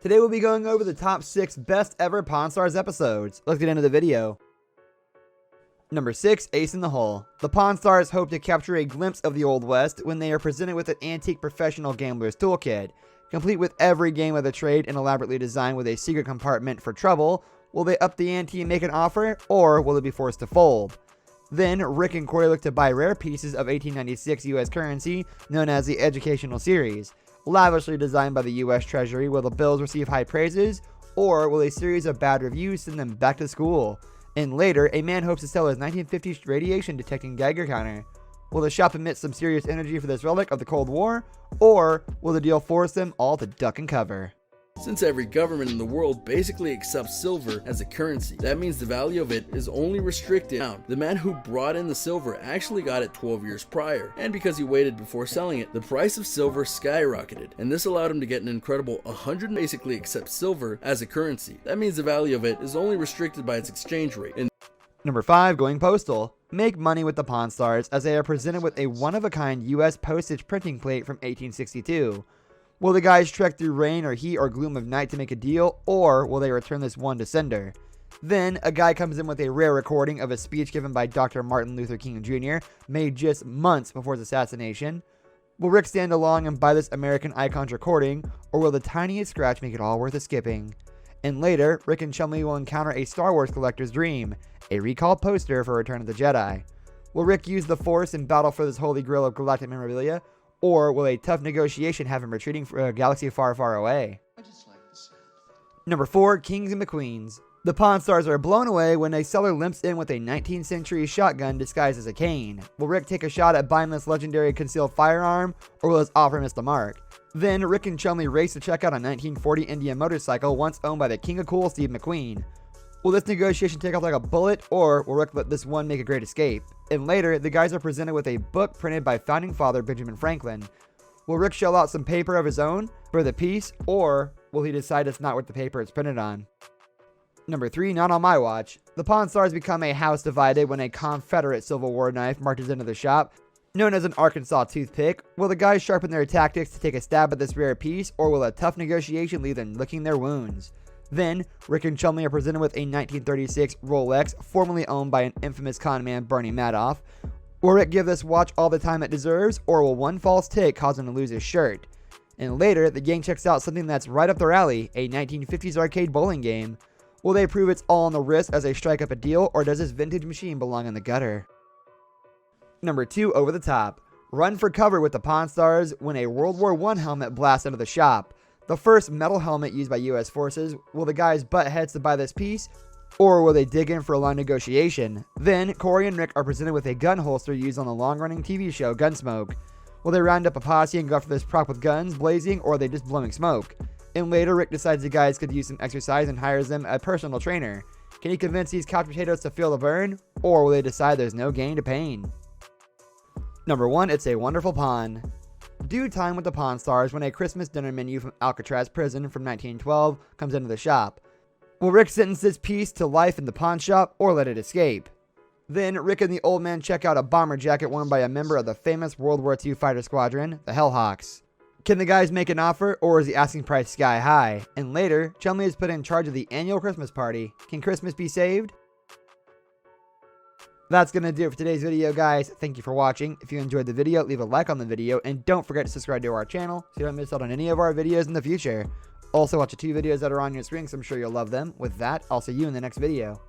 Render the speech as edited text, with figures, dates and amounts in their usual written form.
Today we'll be going over the top 6 best ever Pawn Stars episodes. Let's get into the video. Number 6, Ace in the Hole. The Pawn Stars hope to capture a glimpse of the Old West when they are presented with an antique professional gambler's toolkit. Complete with every game of the trade and elaborately designed with a secret compartment for trouble, will they up the ante and make an offer, or will they be forced to fold? Then, Rick and Corey look to buy rare pieces of 1896 US currency known as the Educational Series. Lavishly designed by the US Treasury, will the bills receive high praises, or will a series of bad reviews send them back to school? And later, a man hopes to sell his 1950s radiation detecting Geiger counter. Will the shop emit some serious energy for this relic of the Cold War, or will the deal force them all to duck and cover? Since every government in the world basically accepts silver as a currency, that means the value of it is only restricted down. The man who brought in the silver actually got it 12 years prior, and because he waited before selling it, the price of silver skyrocketed, and this allowed him to get an incredible 100 basically accept silver as a currency. That means the value of it is only restricted by its exchange rate. Number 5, going postal. Make money with the Pawn Stars as they are presented with a one-of-a-kind US postage printing plate from 1862. Will the guys trek through rain or heat or gloom of night to make a deal, or will they return this one to sender? Then, a guy comes in with a rare recording of a speech given by Dr. Martin Luther King Jr., made just months before his assassination. Will Rick stand along and buy this American icon's recording, or will the tiniest scratch make it all worth the skipping? And later, Rick and Chumlee will encounter a Star Wars collector's dream, a recalled poster for Return of the Jedi. Will Rick use the Force and battle for this holy grail of galactic memorabilia, or will a tough negotiation have him retreating for a galaxy far, far away? I just like the sound. Number 4, Kings and McQueens. The Pawn Stars are blown away when a seller limps in with a 19th century shotgun disguised as a cane. Will Rick take a shot at buying this legendary concealed firearm, or will his offer miss the mark? Then, Rick and Chumlee race to check out a 1940 Indian motorcycle once owned by the King of Cool, Steve McQueen. Will this negotiation take off like a bullet, or will Rick let this one make a great escape? And later, the guys are presented with a book printed by founding father Benjamin Franklin. Will Rick shell out some paper of his own for the piece, or will he decide it's not worth the paper it's printed on? Number 3, not on my watch. The Pawn Stars become a house divided when a Confederate Civil War knife marches into the shop, known as an Arkansas toothpick. Will the guys sharpen their tactics to take a stab at this rare piece, or will a tough negotiation leave them licking their wounds? Then, Rick and Chumlee are presented with a 1936 Rolex, formerly owned by an infamous conman Bernie Madoff. Will Rick give this watch all the time it deserves, or will one false tick cause him to lose his shirt? And later, the gang checks out something that's right up their alley, a 1950s arcade bowling game. Will they prove it's all on the wrist as they strike up a deal, or does this vintage machine belong in the gutter? Number 2, over the top. Run for cover with the Pawn Stars when a World War I helmet blasts into the shop. The first metal helmet used by US forces. Will the guys butt heads to buy this piece, or will they dig in for a long negotiation? Then, Corey and Rick are presented with a gun holster used on the long-running TV show Gunsmoke. Will they round up a posse and go after this prop with guns blazing, or are they just blowing smoke? And later, Rick decides the guys could use some exercise and hires them a personal trainer. Can he convince these couch potatoes to feel the burn, or will they decide there's no gain to pain? Number 1, It's a Wonderful Pawn. Do time with the Pawn Stars when a Christmas dinner menu from Alcatraz prison from 1912 comes into the shop. Will Rick sentence this piece to life in the pawn shop, or let it escape? Then, Rick and the old man check out a bomber jacket worn by a member of the famous World War II fighter squadron, the Hellhawks. Can the guys make an offer, or is the asking price sky high? And later, Chumlee is put in charge of the annual Christmas party. Can Christmas be saved? That's going to do it for today's video, guys. Thank you for watching. If you enjoyed the video, leave a like on the video, and don't forget to subscribe to our channel so you don't miss out on any of our videos in the future. Also, watch the 2 videos that are on your screen, so I'm sure you'll love them. With that, I'll see you in the next video.